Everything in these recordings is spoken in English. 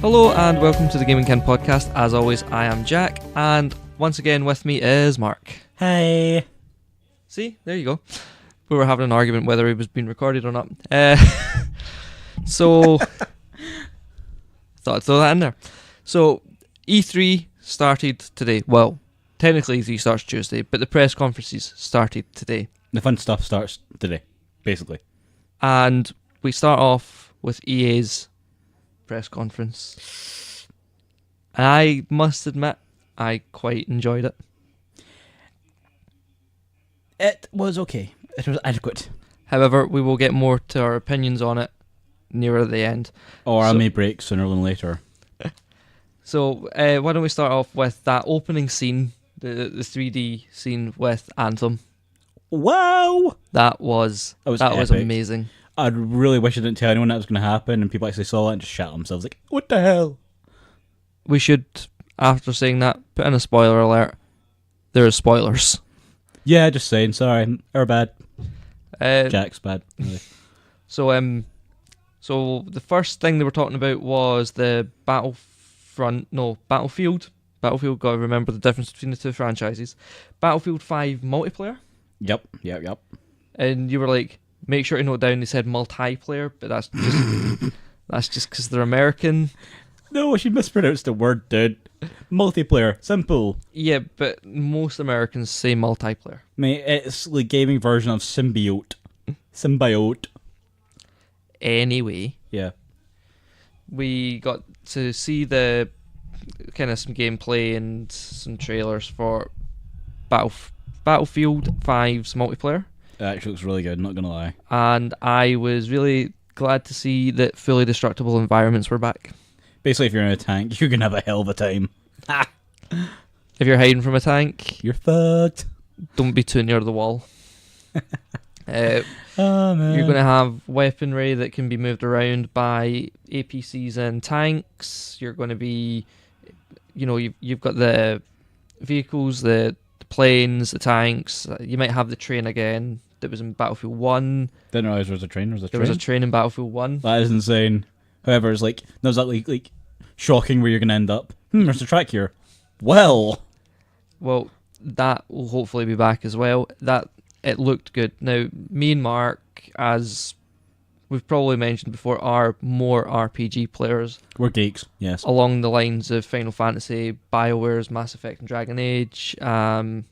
Hello and welcome to the Gaming Ken podcast. As always, I am Jack, and once again with me is Mark. Hey. See, there you go. We were having an argument whether it was being recorded or not. So, thought I'd throw that in there. So, E3 started today. Well, technically E3 starts Tuesday, but the press conferences started today. The fun stuff starts today, basically. And we start off with EA's press conference. And I must admit, I quite enjoyed it. It was okay. It was adequate. However, we will get more to our opinions on it nearer the end. Or I may break sooner than later. So, why don't we start off with that opening scene, the 3D scene with Anthem. Wow! That was epic. amazing. I really wish I didn't tell anyone that was going to happen, and people actually saw it and just shat themselves like, what the hell? We should, after saying that, put in a spoiler alert. There are spoilers. Yeah, just saying, sorry. Or bad. Uh, Jack's bad. Really. So the first thing they were talking about was the Battlefield. Battlefield, gotta remember the difference between the two franchises. Battlefield 5 multiplayer. Yep. And you were like, make sure to note down they said multiplayer, but that's just because they're American. No, she mispronounced the word, dude. Multiplayer. Simple. Yeah, but most Americans say multiplayer. Mate, it's the gaming version of Symbiote. Anyway. Yeah. We got to see the kind of some gameplay and some trailers for Battlefield 5's multiplayer. It actually looks really good, not going to lie. And I was really glad to see that fully destructible environments were back. Basically, if you're in a tank, you're going to have a hell of a time. If you're hiding from a tank, you're fucked. Don't be too near the wall. Man. You're going to have weaponry that can be moved around by APCs and tanks. You're going to be, you've got the vehicles, the planes, the tanks. You might have the train again that was in Battlefield 1. Didn't realize there was a train. There was a train in Battlefield 1. That is insane. However, it's like, there's that like shocking where you're going to end up. There's a track here. Well, that will hopefully be back as well. It looked good. Now, me and Mark, as we've probably mentioned before, are more RPG players. We're geeks, yes. Along the lines of Final Fantasy, BioWare's Mass Effect and Dragon Age, and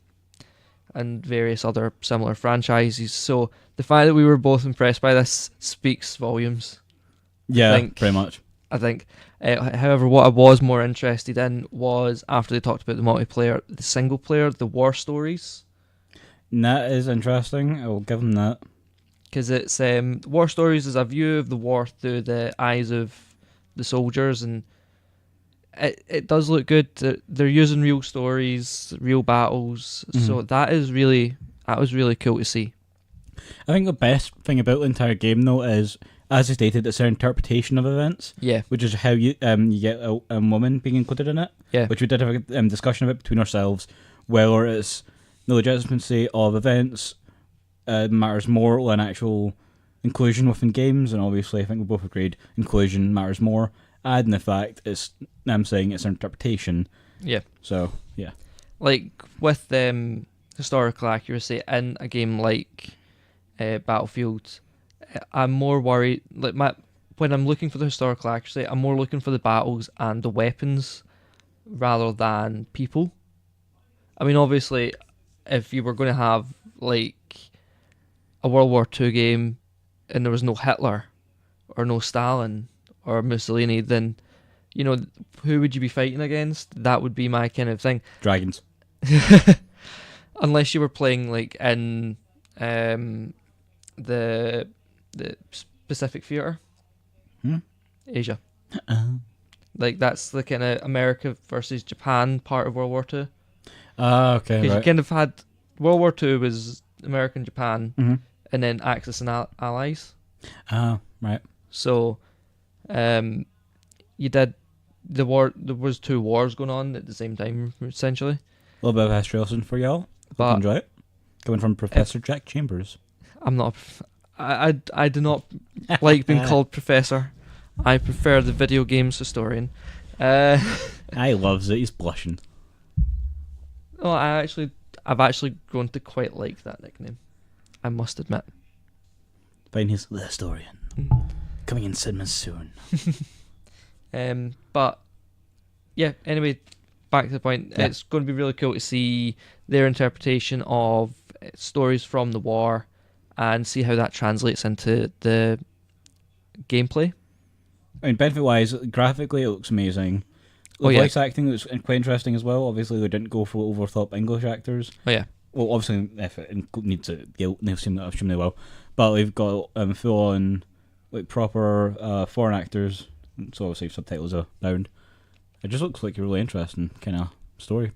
various other similar franchises. So the fact that we were both impressed by this speaks volumes. Yeah, pretty much. I think. However, what I was more interested in was, after they talked about the multiplayer, the single player, the war stories. And that is interesting. I will give them that. Because it's war stories is a view of the war through the eyes of the soldiers, and it does look good. They're using real stories, real battles, so that was really cool to see. I think the best thing about the entire game, though, is, as I stated, it's their interpretation of events. Yeah. Which is how you get a woman being included in it. Yeah. Which we did have a discussion about between ourselves, whether it's the legitimacy of events matters more than actual inclusion within games, and obviously I think we both agreed inclusion matters more, and the fact I'm saying it's an interpretation. Yeah. So, yeah. Like, with historical accuracy in a game like Battlefield, I'm more worried, when I'm looking for the historical accuracy, I'm more looking for the battles and the weapons rather than people. I mean, obviously, if you were going to have, a World War II game and there was no Hitler or no Stalin or Mussolini, then, you know, who would you be fighting against? That would be my kind of thing. Dragons. Unless you were playing like in the Pacific Theater, Asia. Like that's the kind of America versus Japan part of World War II. Okay, Because right. you kind of had World War II was America and Japan, and then Axis and Allies. Right. So, you did the war. There was 2 wars going on at the same time, essentially. A little bit of history lesson for y'all. Hope you enjoy it. Coming from Professor Jack Chambers. I'm not. I do not like being called professor. I prefer the video games historian. I loves it. He's blushing. Oh, I've actually grown to quite like that nickname. I must admit. Find his the historian coming in cinemas soon. But yeah. Anyway, back to the point. Yeah. It's going to be really cool to see their interpretation of stories from the war and see how that translates into the gameplay. I mean, benefit-wise, graphically it looks amazing. The voice acting was quite interesting as well. Obviously, they didn't go for over-top English actors. Oh yeah. Well, obviously, if it needs it, they've seen that extremely well. But they've got full-on, like proper foreign actors. So obviously, subtitles are bound. It just looks like a really interesting kind of story.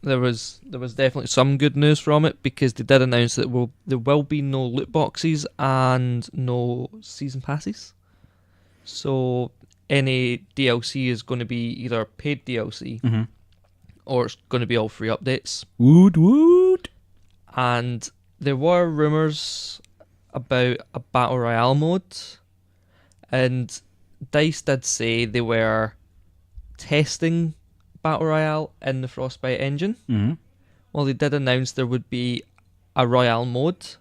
There was definitely some good news from it because they did announce that there will be no loot boxes and no season passes. So any DLC is going to be either paid DLC or it's going to be all free updates. Woot woot! And there were rumours about a Battle Royale mode, and DICE did say they were testing Battle Royale in the Frostbite engine. Well, they did announce there would be a Royale mode.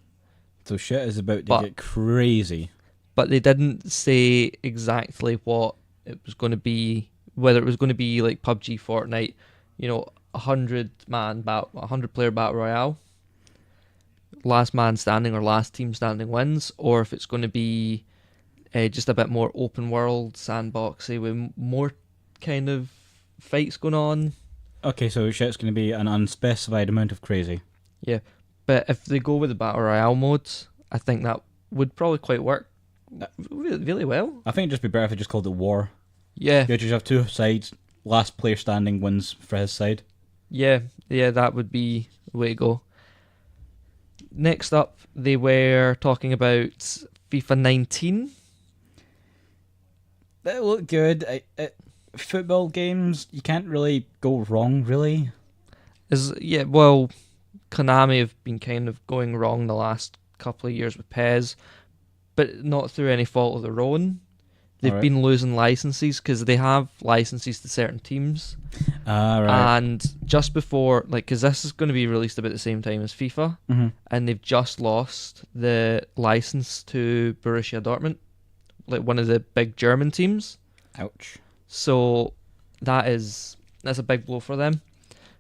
So shit is about to get crazy. But they didn't say exactly what it was going to be, whether it was going to be like PUBG, Fortnite, 100-player Battle Royale, last man standing or last team standing wins, or if it's going to be just a bit more open world, sandboxy, with more kind of fights going on. Okay, so shit's going to be an unspecified amount of crazy. Yeah, but if they go with the Battle Royale mode, I think that would probably quite work really well. I think it'd just be better if they just called it war. Yeah. You just have 2 sides, last player standing wins for his side. Yeah, that would be the way to go. Next up, they were talking about FIFA 19. That looked good. Football games, you can't really go wrong, really. Well, Konami have been kind of going wrong the last couple of years with PES, but not through any fault of their own. They've been losing licenses because they have licenses to certain teams. Right. And just before, because this is going to be released about the same time as FIFA, and they've just lost the license to Borussia Dortmund, like one of the big German teams. Ouch. So that's a big blow for them.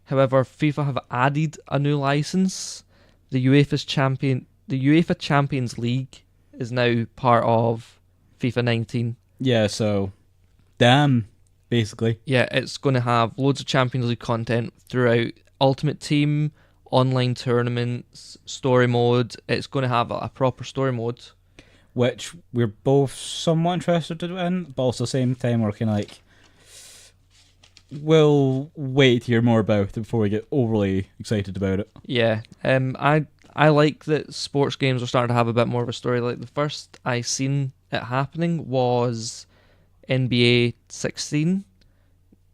However, FIFA have added a new license. The UEFA Champions League is now part of FIFA 19. Yeah, so damn, basically. Yeah, it's going to have loads of Champions League content throughout. Ultimate Team, online tournaments, story mode. It's going to have a proper story mode, which we're both somewhat interested in, but also at the same time we're kind of like, we'll wait to hear more about it before we get overly excited about it. Yeah, I like that sports games are starting to have a bit more of a story. Like the first I seen it happening was NBA 16,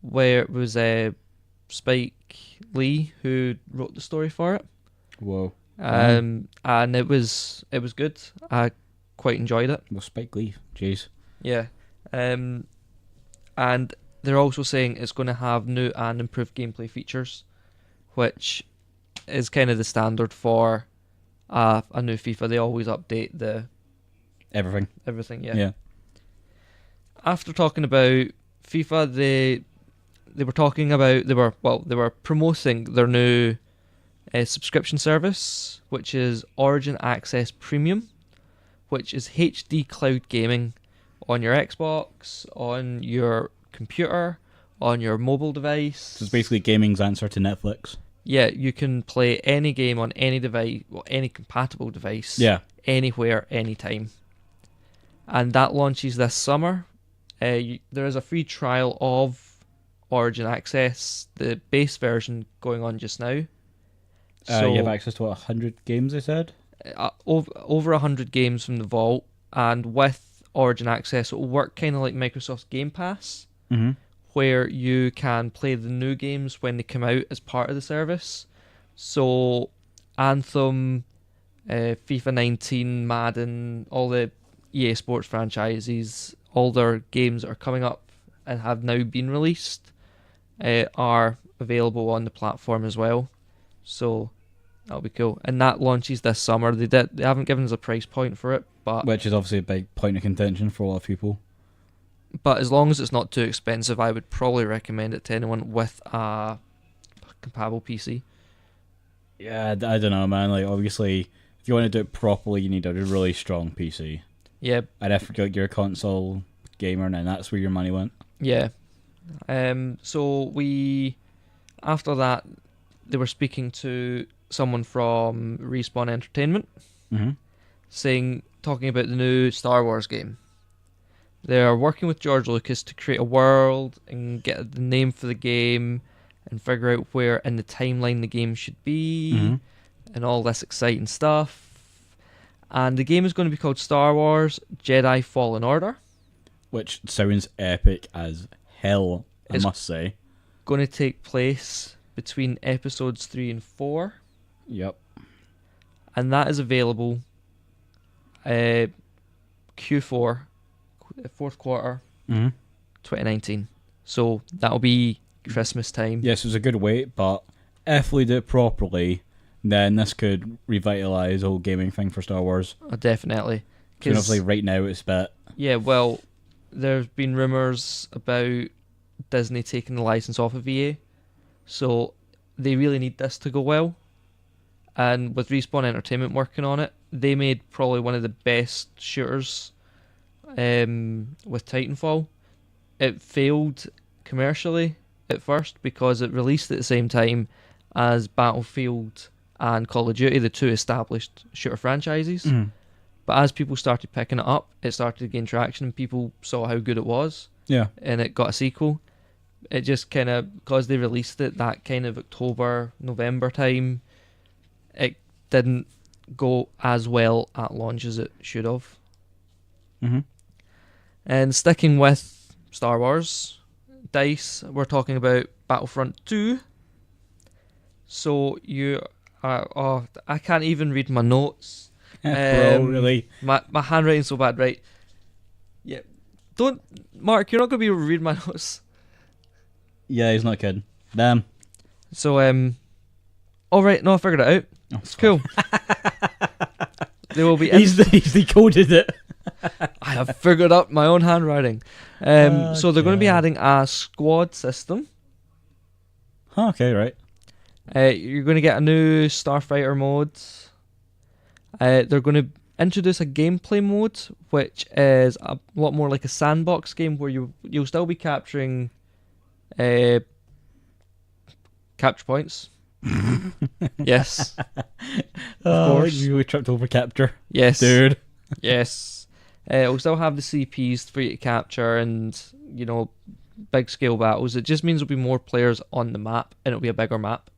where it was Spike Lee who wrote the story for it. Whoa. And it was good. I quite enjoyed it. Well, Spike Lee, jeez. Yeah. And they're also saying it's going to have new and improved gameplay features, which is kind of the standard for a new FIFA. They always update the everything. Yeah. After talking about FIFA, they were talking about they were promoting their new a subscription service, which is Origin Access Premium, which is HD cloud gaming on your Xbox, on your computer, on your mobile device. So it's basically gaming's answer to Netflix. Yeah, you can play any game on any device, well, any compatible device, anywhere, anytime. And that launches this summer. There is a free trial of Origin Access, the base version going on just now. So you have access to 100 games, they said? Over 100 games from the vault, and with Origin Access, it will work kind of like Microsoft's Game Pass, where you can play the new games when they come out as part of the service. So Anthem, FIFA 19, Madden, all the EA Sports franchises, all their games that are coming up and have now been released are available on the platform as well. So that'll be cool. And that launches this summer. They haven't given us a price point for it, but which is obviously a big point of contention for a lot of people. But as long as it's not too expensive, I would probably recommend it to anyone with a compatible PC. Yeah, I don't know, man. Like, obviously, if you want to do it properly, you need a really strong PC. Yeah. I'd have to go you're a console gamer, and that's where your money went. Yeah. So after that, they were speaking to someone from Respawn Entertainment, talking about the new Star Wars game. They are working with George Lucas to create a world and get the name for the game and figure out where in the timeline the game should be and all this exciting stuff. And the game is going to be called Star Wars Jedi Fallen Order. Which sounds epic as hell, I must say. Going to take place between episodes 3 and 4. Yep. And that is available Q4, fourth quarter, 2019. So that'll be Christmas time. Yes, it was a good wait, but if we do it properly, then this could revitalise the whole gaming thing for Star Wars. Oh, definitely. Because obviously right now it's a bit... Yeah, well, there's been rumours about Disney taking the licence off of EA, so they really need this to go well. And with Respawn Entertainment working on it, they made probably one of the best shooters with Titanfall. It failed commercially at first because it released at the same time as Battlefield and Call of Duty, the two established shooter franchises. But as people started picking it up, it started to gain traction and people saw how good it was. Yeah. And it got a sequel. It just kind of, because they released it that kind of October, November time, it didn't go as well at launch as it should have. And sticking with Star Wars, DICE, we're talking about Battlefront 2. So you are... I can't even read my notes. Bro, really? My handwriting's so bad, right? Yeah. Don't... Mark, you're not going to be able to read my notes. Yeah, he's not kidding. Damn. So, alright, no, I figured it out. Oh, it's cool. There will be... He's decoded it. I have figured out my own handwriting. So they're going to be adding a squad system. Okay, right. You're going to get a new Starfighter mode. They're going to introduce a gameplay mode, which is a lot more like a sandbox game where you'll still be capturing capture points. Yes. Of course. You tripped over capture. Yes. Dude. Yes. It'll still have the CPs for you to capture and, big scale battles. It just means there'll be more players on the map and it'll be a bigger map.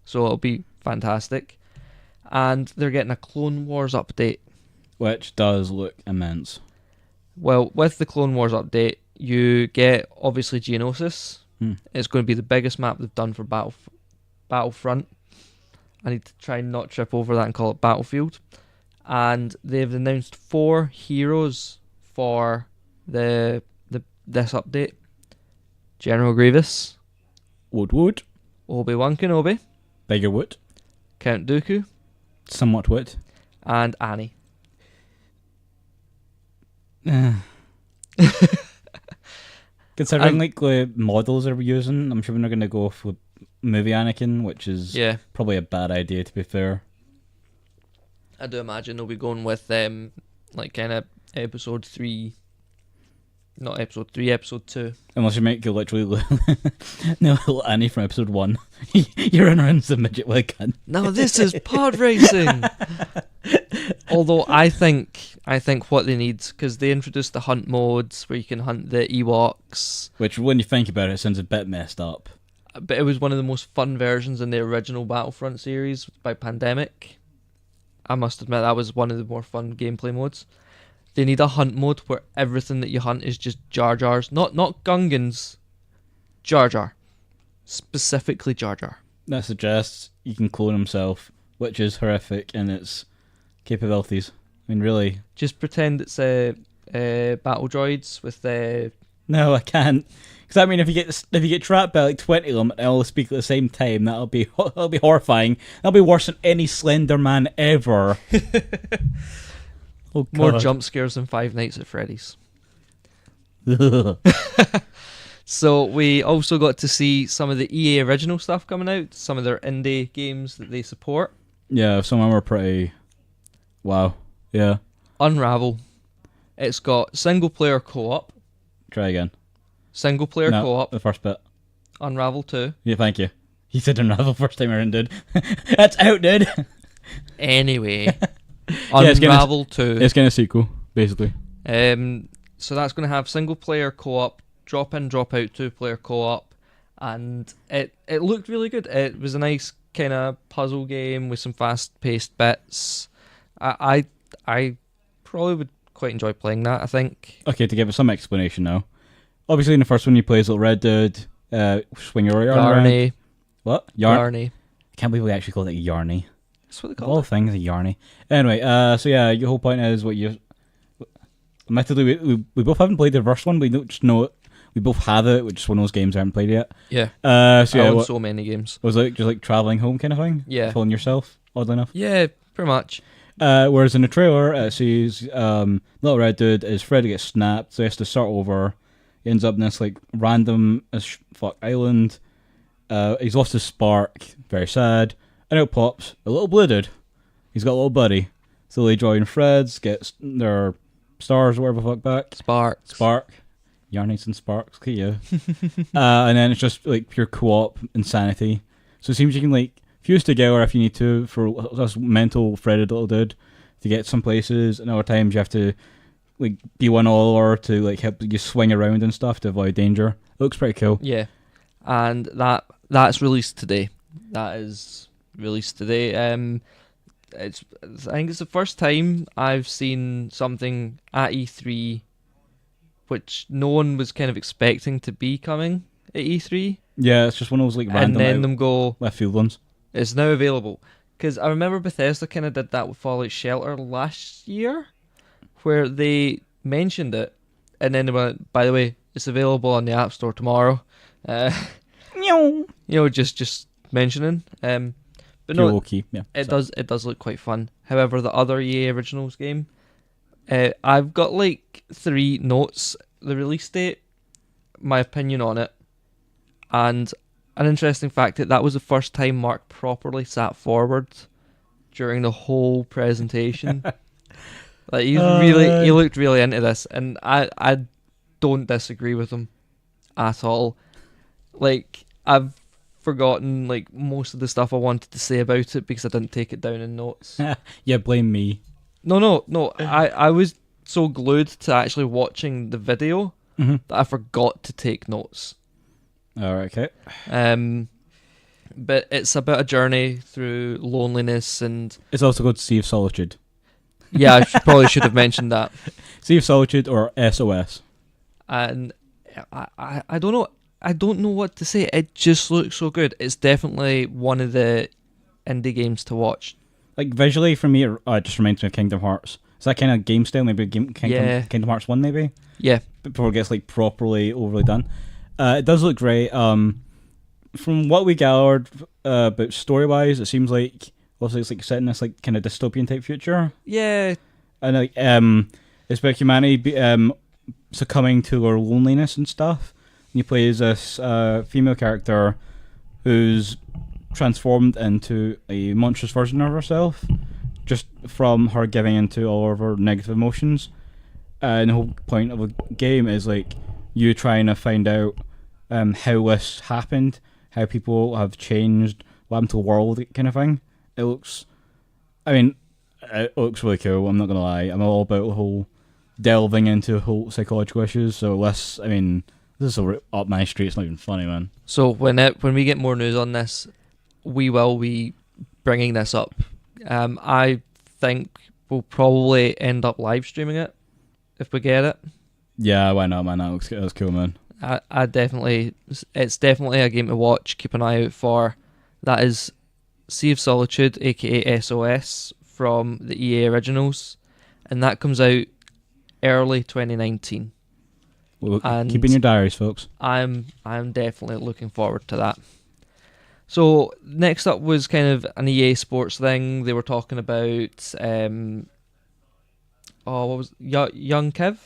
So it'll be fantastic. And they're getting a Clone Wars update. Which does look immense. Well, with the Clone Wars update, you get, obviously, Geonosis. It's going to be the biggest map they've done for Battlefront. I need to try and not trip over that and call it Battlefield. And they've announced 4 heroes for this update. General Grievous. Wood. Obi-Wan Kenobi. Bigger Wood. Count Dooku. Somewhat Wood. And Annie. Considering the models they're using, I'm sure we're not going to go with movie Anakin, which is probably a bad idea, to be fair. I do imagine they'll be going with like kind of episode 3, not episode 3, episode 2. Unless you make you literally little Annie from episode 1. You're in around the midget with a gun. Now this is pod racing. Although I think what they need, because they introduced the hunt modes where you can hunt the Ewoks, which when you think about it sounds a bit messed up. But it was one of the most fun versions in the original Battlefront series by Pandemic. I must admit that was one of the more fun gameplay modes. They need a hunt mode where everything that you hunt is just Jar Jars, not Gungans, Jar Jar, specifically Jar Jar. That suggests you can clone himself, which is horrific in its capabilities. I mean, really. Just pretend it's battle droids with the. No, I can't. Because I mean, if you get trapped by like 20 of them and all speak at the same time, that'll be horrifying. That'll be worse than any Slender Man ever. Oh, more jump scares than Five Nights at Freddy's. So we also got to see some of the EA original stuff coming out, some of their indie games that they support. Yeah, some of them are pretty. Wow. Yeah. Unravel. It's got single player co-op. Try again. Single player co-op. The first bit. Unravel 2. Yeah, thank you. He said Unravel first time around, dude. That's out, dude. Anyway. Unravel 2. It's kind of sequel, basically. So that's going to have single player co-op, drop in, drop out 2-player co-op, and it looked really good. It was a nice kind of puzzle game with some fast-paced bits. I probably would quite enjoy playing that, I think. Okay, to give it some explanation now. Obviously, in the first one, you play as little red dude, swing your arm around. What? Yarny. I can't believe we actually called it Yarny. That's what they call all it. Things are Yarny. Anyway, so yeah, your whole point is what you. Admittedly, we both haven't played the first one. We don't just know it. We both have it, which is one of those games I haven't played yet. Yeah. So yeah, I own so many games. Was it just like traveling home kind of thing? Yeah. Killing yourself, oddly enough. Yeah, pretty much. Whereas in the trailer, it sees little red dude is afraid to get snapped, so he has to start over. He ends up in this like random as fuck island. He's lost his spark, very sad, and out pops a little blue dude. He's got a little buddy. So they join Fred's, gets their stars or whatever the fuck back. Spark. Yarnies and sparks, okay, yeah. And then it's just like pure co-op insanity. So it seems you can like fuse together if you need to for this mental threaded little dude to get some places, and other times you have to like be one or to like help you swing around and stuff to avoid danger. It looks pretty cool. Yeah. And that's released today. That is released today. I think it's the first time I've seen something at E3 which no one was kind of expecting to be coming at E3. Yeah, it's just one of those like random and then them go left field ones. It's now available. Because I remember Bethesda kind of did that with Fallout Shelter last year, where they mentioned it, and then they went, by the way, it's available on the App Store tomorrow. Just mentioning. But no, yeah, it does look quite fun. However, the other EA Originals game, I've got like 3 notes: the release date, my opinion on it, and an interesting fact that was the first time Marc properly sat forward during the whole presentation. Like he looked really into this, and I don't disagree with him at all. Like I've forgotten like most of the stuff I wanted to say about it because I didn't take it down in notes. Yeah, blame me. No. I was so glued to actually watching the video that I forgot to take notes. Alright, okay. But it's about a journey through loneliness, and it's also called Sea of Solitude. Yeah, I probably should have mentioned that. Sea of Solitude or SOS. And I don't know. I don't know what to say. It just looks so good. It's definitely one of the indie games to watch. Like visually, for me, it just reminds me of Kingdom Hearts. Is that kind of game style? Maybe Kingdom Hearts 1, maybe? Yeah. Before it gets like properly overly done. It does look great. From what we gathered, but story-wise, it seems like also it's like set in this like kind of dystopian type future. Yeah. And like it's about humanity succumbing to their loneliness and stuff. And you play as this female character who's transformed into a monstrous version of herself, just from her giving into all of her negative emotions. And the whole point of a game is like you trying to find out how this happened, how people have changed, what happened to the world, kind of thing. It looks really cool. I'm not gonna lie. I'm all about the whole delving into whole psychological issues. So this is up my street. It's not even funny, man. So when we get more news on this, we will be bringing this up. I think we'll probably end up live streaming it if we get it. Yeah, why not, man? That looks cool, man. It's definitely a game to watch. Keep an eye out for. That is Sea of Solitude, aka SOS, from the EA originals, and that comes out early 2019. Well, keep in your diaries, folks. I'm definitely looking forward to that. So next up was kind of an EA Sports thing. They were talking about what was Young Kev?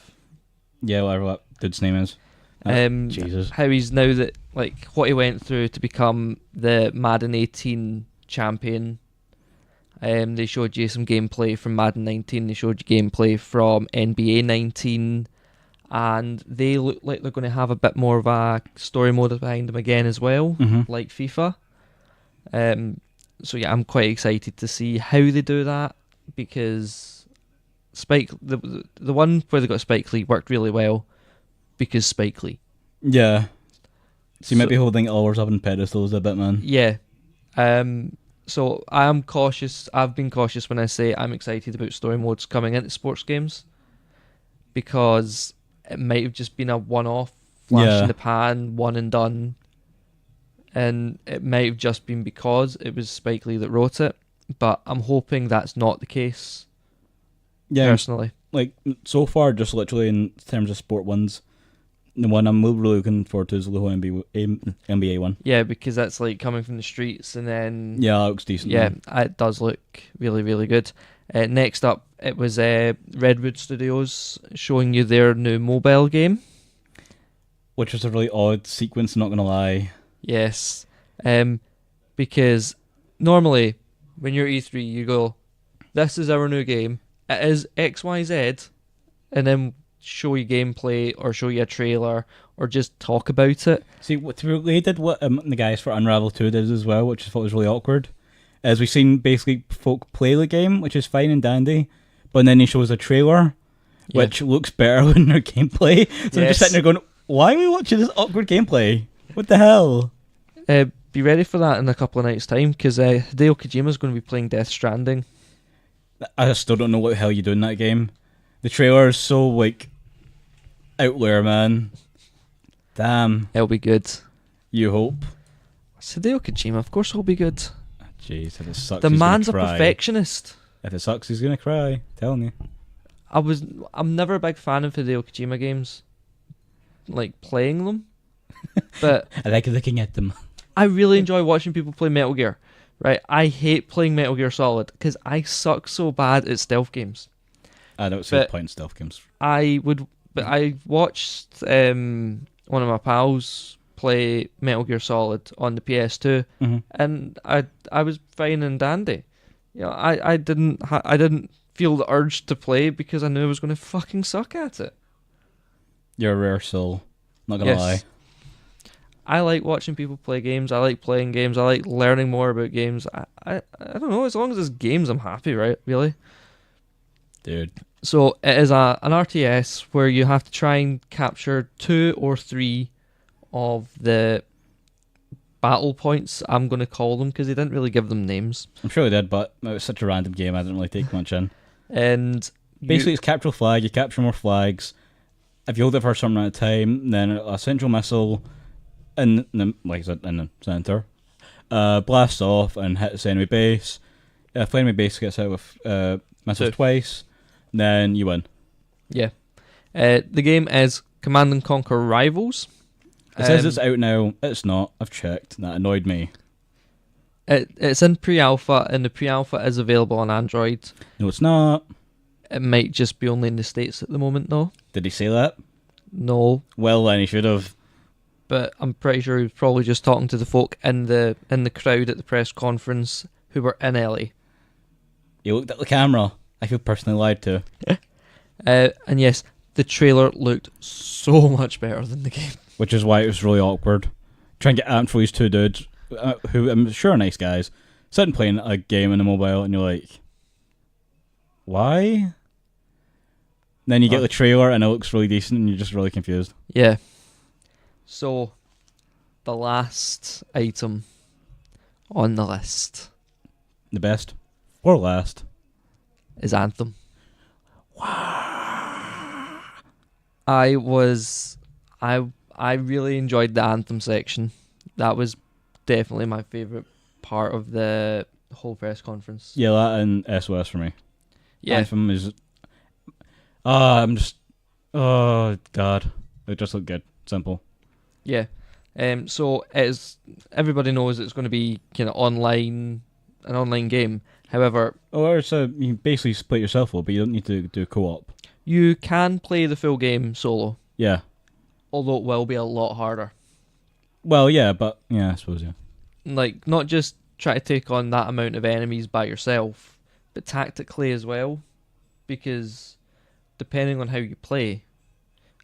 Yeah, whatever that dude's name is. Jesus. How he's now that like what he went through to become the Madden 18 champion. They showed you some gameplay from Madden 19. They showed you gameplay from NBA 19. And they look like they're going to have a bit more of a story mode behind them again as well, like FIFA. So yeah, I'm quite excited to see how they do that, because the one where they got Spike Lee worked really well because Spike Lee. Yeah. So you might be holding ours up on pedestals a bit, man. Yeah. So I am cautious. I've been cautious when I say I'm excited about story modes coming into sports games, because it might have just been a one-off, flash in the pan, one and done. And it might have just been because it was Spike Lee that wrote it. But I'm hoping that's not the case, personally. Like, so far, just literally in terms of sport ones, the one I'm really looking forward to is the whole NBA one. Yeah, because that's like coming from the streets and then... Yeah, that looks decent. Yeah, it does look really, really good. Next up, it was Redwood Studios showing you their new mobile game. Which was a really odd sequence, not going to lie. Yes. Because normally, when you're E3, you go, this is our new game. It is XYZ. And then show you gameplay or show you a trailer or just talk about it. See, they did what the guys for Unravel 2 did as well, which I thought was really awkward. As we've seen basically folk play the game, which is fine and dandy, but then he shows a trailer, which looks better than their gameplay. So I'm just sitting there going, why are we watching this awkward gameplay? What the hell? Be ready for that in a couple of nights' time, because Hideo Kojima's going to be playing Death Stranding. I still don't know what the hell you do in that game. The trailer is so, like, out there, man. Damn. It'll be good. You hope. It's Hideo Kojima, of course it'll be good. Jeez, if it sucks, the man's a perfectionist. If it sucks, he's gonna cry. Telling you. I'm never a big fan of Hideo Kojima games, like playing them, but I like looking at them. I really enjoy watching people play Metal Gear. Right, I hate playing Metal Gear Solid because I suck so bad at stealth games. I don't see the point in stealth games. I watched one of my pals play Metal Gear Solid on the PS2, and I was fine and dandy. You know, I didn't feel the urge to play because I knew I was going to fucking suck at it. You're a rare soul. Not gonna lie. I like watching people play games. I like playing games. I like learning more about games. I don't know. As long as it's games, I'm happy, right? Really, dude. So it is an RTS where you have to try and capture 2 or 3 of the battle points, I'm going to call them, because they didn't really give them names. I'm sure they did, but it was such a random game, I didn't really take much in. And basically, it's capture a flag, you capture more flags. If you hold it for a certain amount of time, then a central missile in the center blasts off and hits the enemy base. If the enemy base gets hit with missiles twice, then you win. Yeah. The game is Command & Conquer Rivals. It says it's out now. It's not. I've checked. That annoyed me. It's in pre-alpha, and the pre-alpha is available on Android. No, it's not. It might just be only in the States at the moment, though. Did he say that? No. Well, then he should have. but I'm pretty sure he was probably just talking to the folk in the crowd at the press conference who were in LA. He looked at the camera. I feel personally lied to. And yes, the trailer looked so much better than the game. Which is why it was really awkward. Trying to get amped for these two dudes, who I'm sure are nice guys, sitting playing a game on the mobile, and you're like, why? Then you get the trailer, and it looks really decent, and you're just really confused. Yeah. So, the last item on the list. The best or last is Anthem. Wow. I really enjoyed the Anthem section. That was definitely my favourite part of the whole press conference. Yeah, that and SOS for me. Yeah. Anthem is... Oh, God. It just looked good. Simple. Yeah. So everybody knows it's going to be kind of an online game. However... you can basically split yourself up, but you don't need to do co-op. You can play the full game solo. Yeah. Although it will be a lot harder. Well, yeah, but... Yeah, I suppose, yeah. Like, not just try to take on that amount of enemies by yourself, but tactically as well. Because depending on how you play...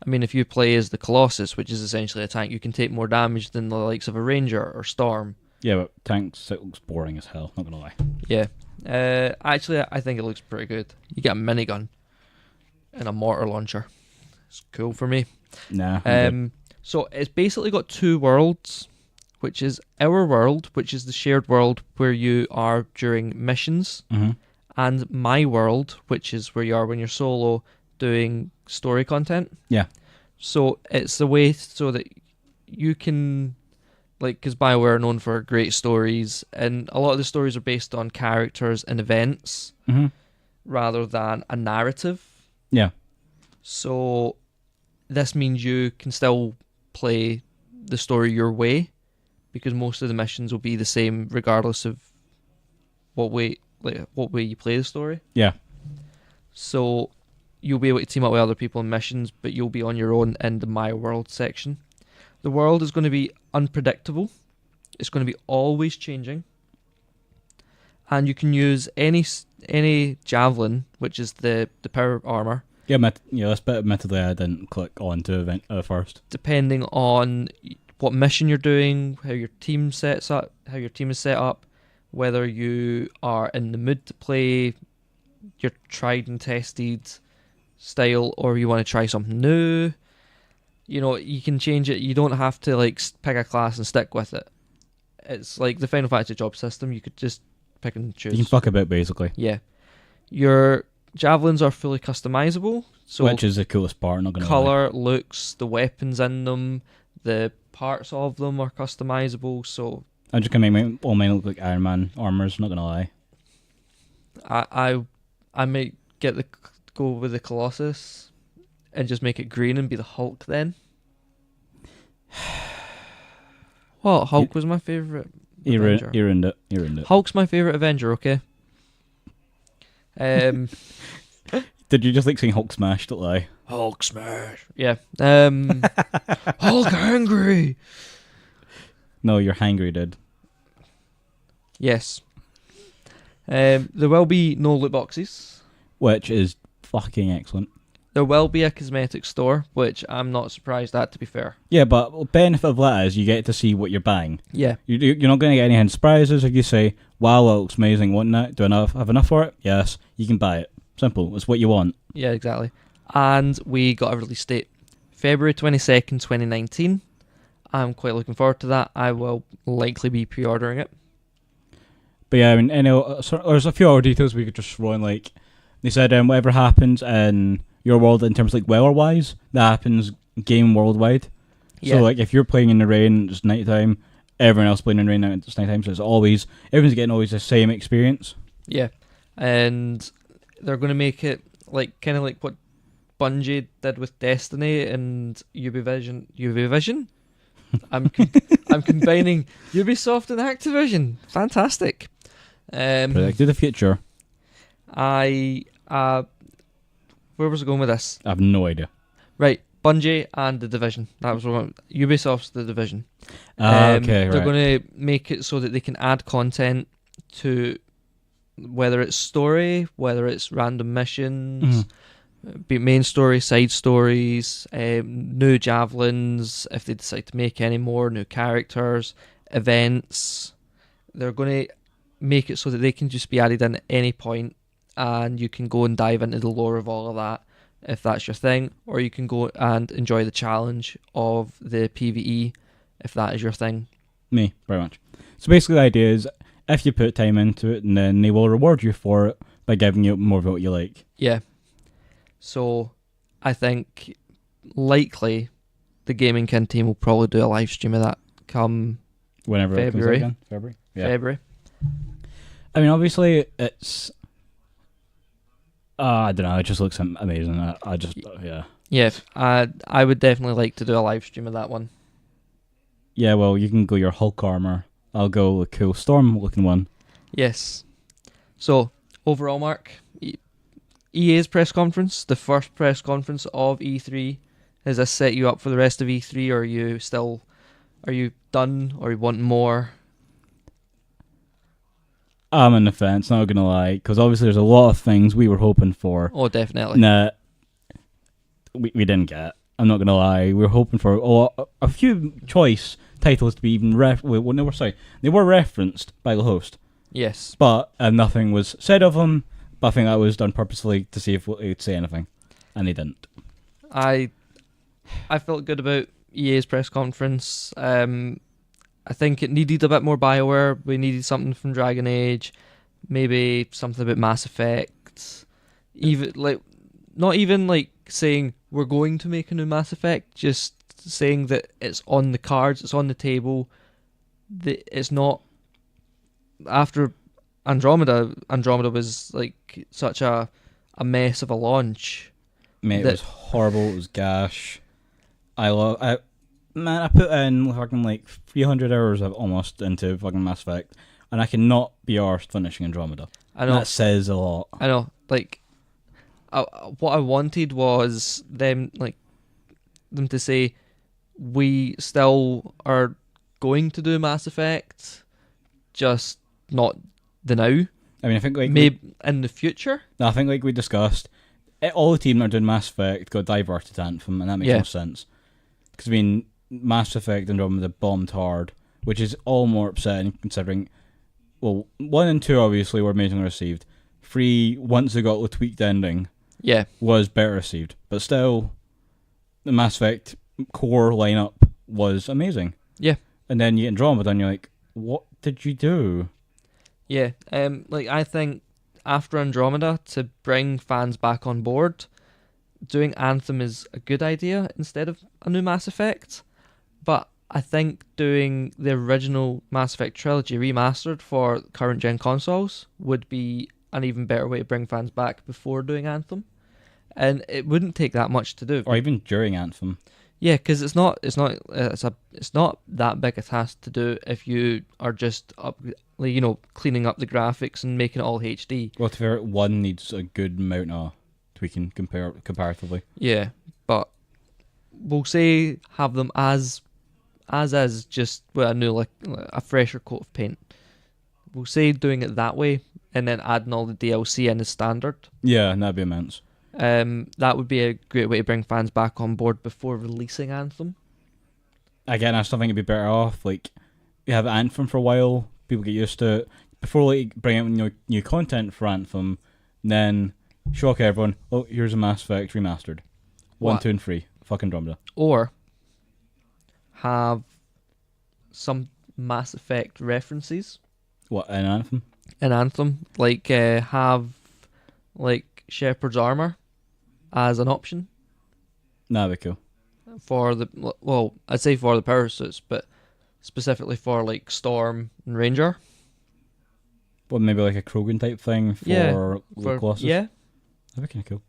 I mean, if you play as the Colossus, which is essentially a tank, you can take more damage than the likes of a Ranger or Storm. Yeah, but tanks, it looks boring as hell, not gonna lie. Yeah. Actually, I think it looks pretty good. You get a minigun and a mortar launcher. It's cool for me. Nah. So it's basically got two worlds, which is our world, which is the shared world where you are during missions, and my world, which is where you are when you're solo doing story content. Yeah. So it's a way so that you can, like, because BioWare are known for great stories, and a lot of the stories are based on characters and events rather than a narrative. Yeah. So this means you can still play the story your way, because most of the missions will be the same regardless of what way you play the story. Yeah. So you'll be able to team up with other people in missions, but you'll be on your own in the My World section. The world is going to be unpredictable. It's going to be always changing. And you can use any javelin, which is the power armor. Yeah, this bit admittedly I didn't click on to event first. Depending on what mission you're doing, how your team is set up, whether you are in the mood to play your tried and tested style, or you want to try something new. You know, you can change it. You don't have to like pick a class and stick with it. It's like the Final Fantasy job system. You could just pick and choose. You can fuck about, basically. Yeah. Your javelins are fully customizable. So which is the coolest part, not gonna color, lie. looks, the weapons in them, the parts of them are customizable. So I'm just gonna make all mine look like Iron Man armors, not gonna lie. I might go with the Colossus and just make it green and be the Hulk then. Well, Hulk was my favourite Avenger. You ruined it. Hulk's my favourite Avenger, okay? Did you just like saying Hulk smash, don't lie? Hulk smash. Yeah. Hulk angry. No, you're hangry, dude. Yes. There will be no loot boxes. Which is fucking excellent. There will be a cosmetic store, which I'm not surprised at, to be fair. Yeah, but the benefit of that is you get to see what you're buying. Yeah. You're not going to get any hidden surprises. If you say, wow, that looks amazing, want that? Do I have enough for it? Yes, you can buy it. Simple. It's what you want. Yeah, exactly. And we got a release date. February 22nd, 2019. I'm quite looking forward to that. I will likely be pre-ordering it. But yeah, I mean, there's a few other details we could just throw in, like, they said whatever happens in your world in terms of like weather-wise, that happens game worldwide. Yeah. So like if you're playing in the rain, it's nighttime, everyone else playing in the rain, it's nighttime, so everyone's getting always the same experience. Yeah. And they're going to make it like kind of like what Bungie did with Destiny and Ubivision? I'm combining Ubisoft and Activision. Fantastic. Predicted the future. Where was I going with this? I have no idea. Right, Bungie and The Division. That was Ubisoft's The Division. Okay, they're right. going to make it so that they can add content to, whether it's story, whether it's random missions, be main story, side stories, new javelins, if they decide to make any more, new characters, events. They're going to make it so that they can just be added in at any point, and you can go and dive into the lore of all of that if that's your thing, or you can go and enjoy the challenge of the PvE if that is your thing. Me, very much. So basically the idea is, if you put time into it, and then they will reward you for it by giving you more of what you like. Yeah. So I think likely the Gaming Kin team will probably do a live stream of that come whenever February. It comes out again. February. Yeah. February. I mean, obviously it's. I don't know. It just looks amazing. I just yeah. Yeah, I would definitely like to do a live stream of that one. Yeah, well, you can go your Hulk armor. I'll go the cool storm looking one. Yes. So overall, Mark, EA's press conference, the first press conference of E3, has this set you up for the rest of E3, or are you done, or you want more? I'm on the fence, not gonna lie, because obviously there's a lot of things we were hoping for. Oh, definitely. Nah, we didn't get. I'm not gonna lie, we were hoping for a few choice titles to be even they were referenced by the host. Yes. But nothing was said of them. But I think that was done purposely to see if they'd say anything, and they didn't. I felt good about EA's press conference. I think it needed a bit more BioWare. We needed something from Dragon Age, maybe something about Mass Effect. Not even saying we're going to make a new Mass Effect, just saying that it's on the cards, it's on the table. It's not after Andromeda. Andromeda was such a mess of a launch. Mate, it was horrible. It was gash. I put in fucking 300 hours almost into fucking Mass Effect, and I cannot be arsed finishing Andromeda. I know. That says a lot. I know. What I wanted was them to say, we still are going to do Mass Effect, just not the now. I mean, I think maybe in the future. No, I think we discussed, all the team that are doing Mass Effect got diverted to Anthem, and that makes more sense. Because I mean, Mass Effect and Andromeda bombed hard, which is all more upsetting considering, well, 1 and 2 obviously were amazingly received. 3, once they got the tweaked ending, was better received. But still, the Mass Effect core lineup was amazing. Yeah. And then you get Andromeda and you're like, what did you do? Yeah. I think after Andromeda, to bring fans back on board, doing Anthem is a good idea instead of a new Mass Effect. But I think doing the original Mass Effect trilogy remastered for current gen consoles would be an even better way to bring fans back before doing Anthem. And it wouldn't take that much to do. Or even during Anthem. Yeah, because it's not that big a task to do if you are just cleaning up the graphics and making it all HD. Well, to be fair, 1 needs a good amount of tweaking comparatively. Yeah, but we'll say have them as is, just with a new a fresher coat of paint. We'll say doing it that way and then adding all the DLC in as standard. Yeah, that'd be immense. That would be a great way to bring fans back on board before releasing Anthem. Again, I still think it'd be better off you have Anthem for a while, people get used to it before bring out new content for Anthem, then shock everyone. Oh, here's a Mass Effect remastered, 1, 2, and 3. Fucking Andromeda. Or have some Mass Effect references. What, in Anthem? In Anthem, have Shepard's armor as an option. That'd be cool. I'd say for the power suits, but specifically for Storm and Ranger. Well, maybe a Krogan type thing for Colossus? Yeah. That'd be kind of cool.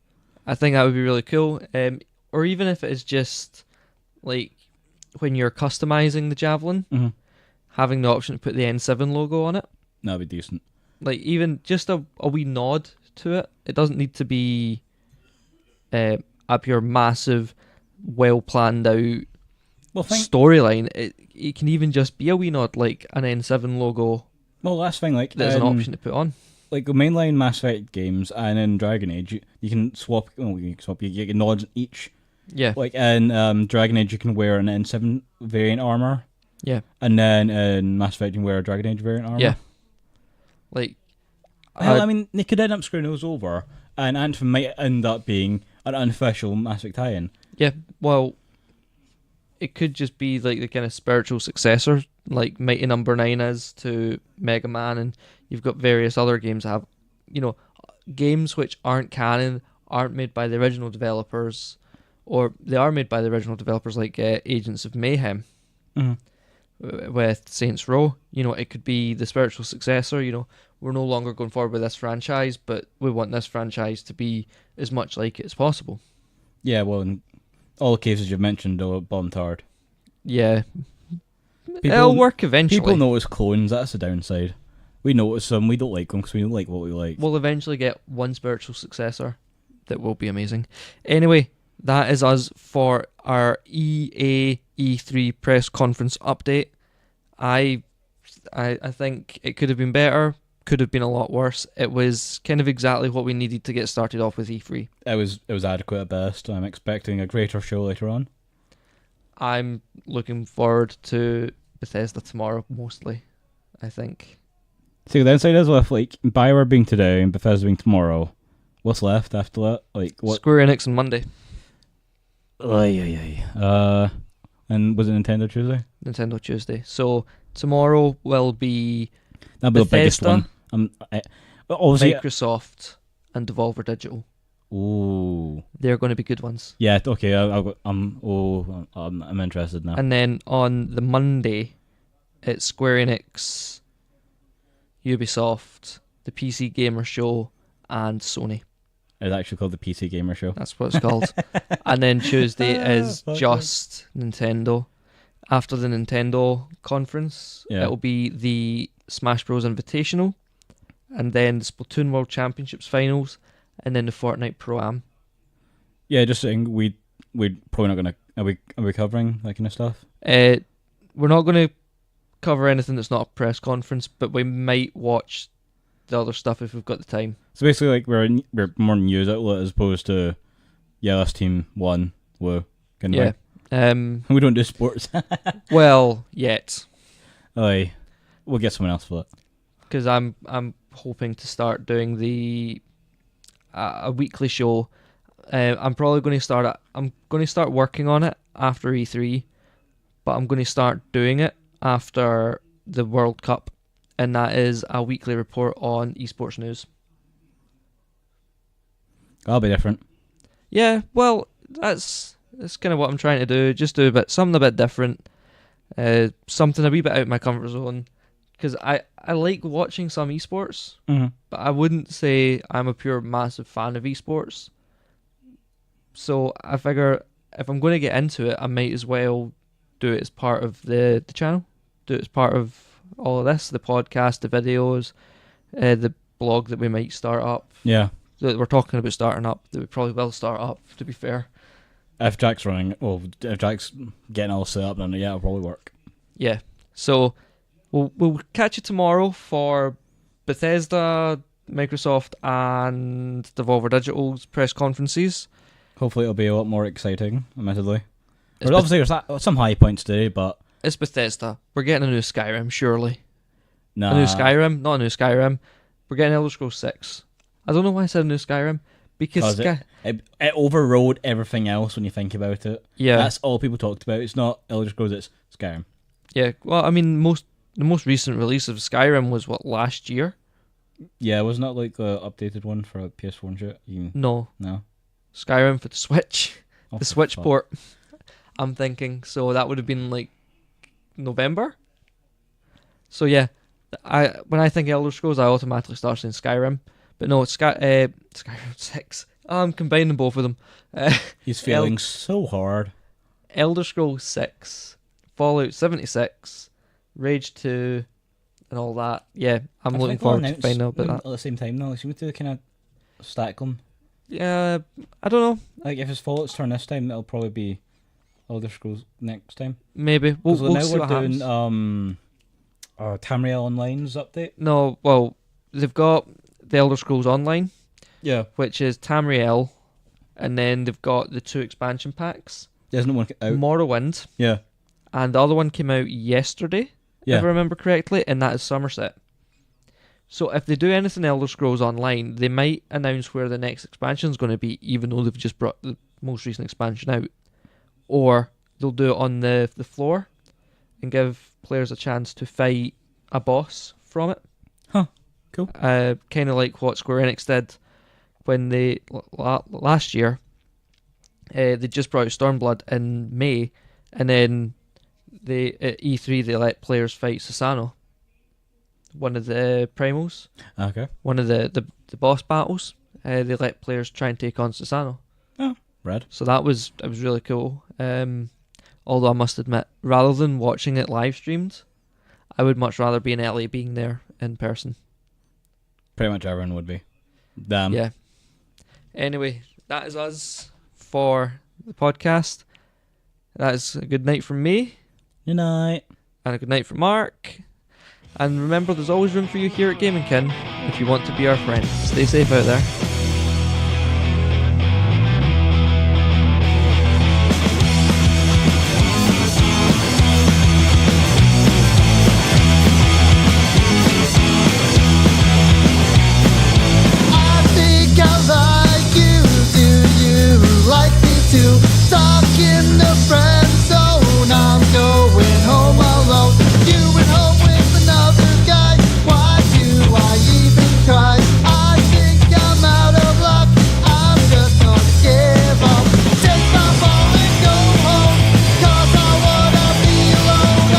I think that would be really cool. Or even if it is just when you're customizing the Javelin, having the option to put the N7 logo on it. That'd be decent. Even just a wee nod to it. It doesn't need to be a pure massive well planned out storyline. It can even just be a wee nod, like an N7 logo. Well, that's the thing. Like, there's an option to put on. Like the mainline Mass Effect games and in Dragon Age, you can swap. Well, you can swap. You get nods in each. Yeah. Like in Dragon Age, you can wear an N7 variant armor. Yeah. And then in Mass Effect, you can wear a Dragon Age variant armor. Yeah. Like, well, I mean, they could end up screwing those over, and Anthem might end up being an unofficial Mass Effect tie-in. Yeah. Well, it could just be like the kind of spiritual successor, like Mighty Number 9 is to Mega Man, and you've got various other games that have, games which aren't canon, aren't made by the original developers, or they are made by the original developers, like Agents of Mayhem with Saints Row. It could be the spiritual successor. We're no longer going forward with this franchise, but we want this franchise to be as much like it as possible. Yeah, well, in all the cases you've mentioned, though, bombed hard. Yeah. It'll work eventually. People notice clones, that's the downside. We notice them, we don't like them because we don't like what we like. We'll eventually get one spiritual successor that will be amazing. Anyway, that is us for our EA E3 press conference update. I think it could have been better, could have been a lot worse. It was kind of exactly what we needed to get started off with E3. It was adequate at best. I'm expecting a greater show later on. I'm looking forward to Bethesda tomorrow, mostly, I think. See, the downside is with BioWare being today and Bethesda being tomorrow, what's left after that? What? Square Enix on Monday. And was it Nintendo Tuesday? Nintendo Tuesday. So tomorrow will be that'll be Bethesda, the biggest one. Obviously, Microsoft and Devolver Digital. Ooh, they're going to be good ones. Yeah. Okay. I'm interested now. And then on the Monday, it's Square Enix, Ubisoft, the PC Gamer Show, and Sony. It's actually called the PC Gamer Show. That's what it's called. And then Tuesday is just Nintendo. After the Nintendo conference, it'll be the Smash Bros. Invitational, and then the Splatoon World Championships finals, and then the Fortnite Pro-Am. Yeah, just saying we're probably not going to... Are we covering that kind of stuff? We're not going to cover anything that's not a press conference, but we might watch the other stuff if we've got the time. So basically, we're more news outlet as opposed to, this team won. Whoa. Yeah. We don't do sports. Well, yet. Aye. We'll get someone else for that. Because I'm hoping to start doing a weekly show. I'm probably going to start working on it after E3, but I'm going to start doing it after the World Cup, and that is a weekly report on esports news. That'll be different. Yeah, well, that's kind of what I'm trying to do. Just do something a bit different, something a wee bit out of my comfort zone. Because I like watching some esports, but I wouldn't say I'm a pure massive fan of esports. So I figure if I'm going to get into it, I might as well do it as part of the channel, do it as part of all of this, the podcast, the videos, the blog that we might start up. Yeah. That we're talking about starting up, that we probably will start up, to be fair. If Jack's getting all set up, then it'll probably work. Yeah. So we'll catch you tomorrow for Bethesda, Microsoft, and Devolver Digital's press conferences. Hopefully it'll be a lot more exciting, admittedly. Obviously there's some high points today, but... It's Bethesda. We're getting a new Skyrim, surely. Nah. A new Skyrim? Not a new Skyrim. We're getting Elder Scrolls 6. I don't know why I said a new Skyrim. Because it overrode everything else when you think about it. Yeah. That's all people talked about. It's not Elder Scrolls, it's Skyrim. Yeah, well, I mean, the most recent release of Skyrim was, last year? Yeah, wasn't that like the updated one for PS4 and shit? No. Skyrim for the Switch. The Switch port, I'm thinking. So that would have been like November? So yeah, when I think Elder Scrolls, I automatically start saying Skyrim. But no, it's Skyrim 6. I'm combining both of them. He's feeling so hard. Elder Scrolls 6, Fallout 76, Rage 2, and all that. Yeah, I'm looking forward to finding out about that. At the same time, though, seem to kind of stack them. Yeah, I don't know. Like, if it's Fallout's turn this time, it'll probably be Elder Scrolls next time. Maybe. We'll now see we're what doing happens. Tamriel Online's update. No, well, they've got the Elder Scrolls Online. Yeah. Which is Tamriel, and then they've got the 2 expansion packs. There's no one out. Morrowind. Yeah. And the other one came out yesterday, if I remember correctly, and that is Somerset. So if they do anything Elder Scrolls Online, they might announce where the next expansion is going to be, even though they've just brought the most recent expansion out. Or they'll do it on the floor and give players a chance to fight a boss from it. Huh. Cool. Kind of like what Square Enix did when they, last year, they just brought out Stormblood in May, and then at E3 they let players fight Susano, one of the primals. Okay. One of the boss battles. They let players try and take on Susano. Oh, rad. So that was really cool. Although I must admit, rather than watching it live streamed, I would much rather be in LA being there in person. Pretty much everyone would be. Damn. Yeah. Anyway, that is us for the podcast. That is a good night from me. Good night. And a good night from Mark. And remember, there's always room for you here at Gamingkin if you want to be our friend. Stay safe out there. Stuck in the friend zone, I'm going home alone. You went home with another guy. Why do I even try? I think I'm out of luck. I'm just gonna give up. Take my ball and go home, 'cause I wanna be alone.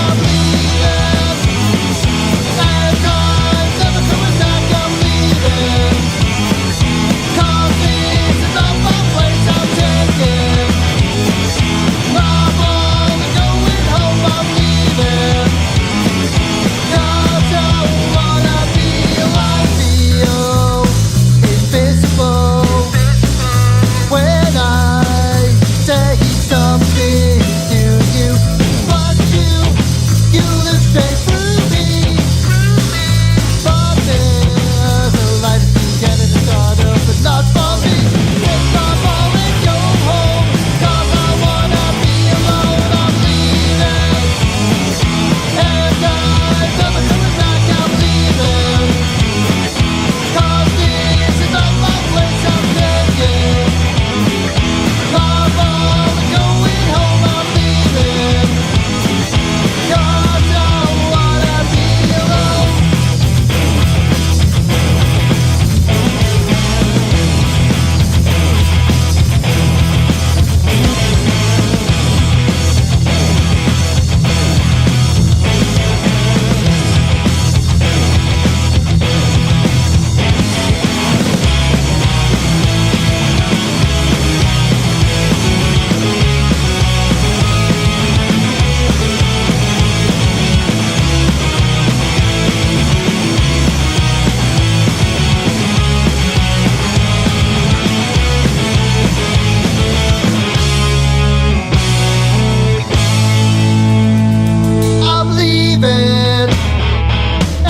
I'm leaving, and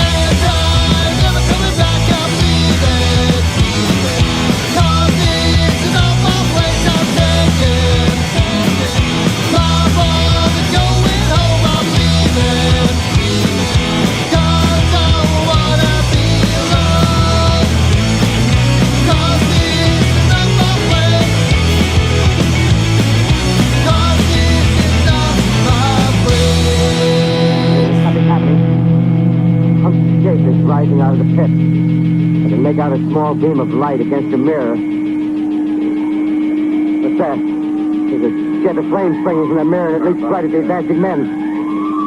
I'm never coming back. I'm leaving, 'cause this is not my place. I'm taking rising out of the pit. I can make out a small beam of light against a mirror. What's that? There's a jet of flame springing from the mirror and it leaps right at the advancing men.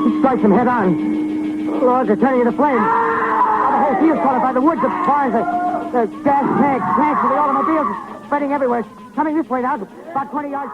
It strikes them head on. Lord, they're turning into flames. The whole field's caught up by the woods, the fires, the gas tanks with the automobiles spreading everywhere. Coming this way now, about 20 yards.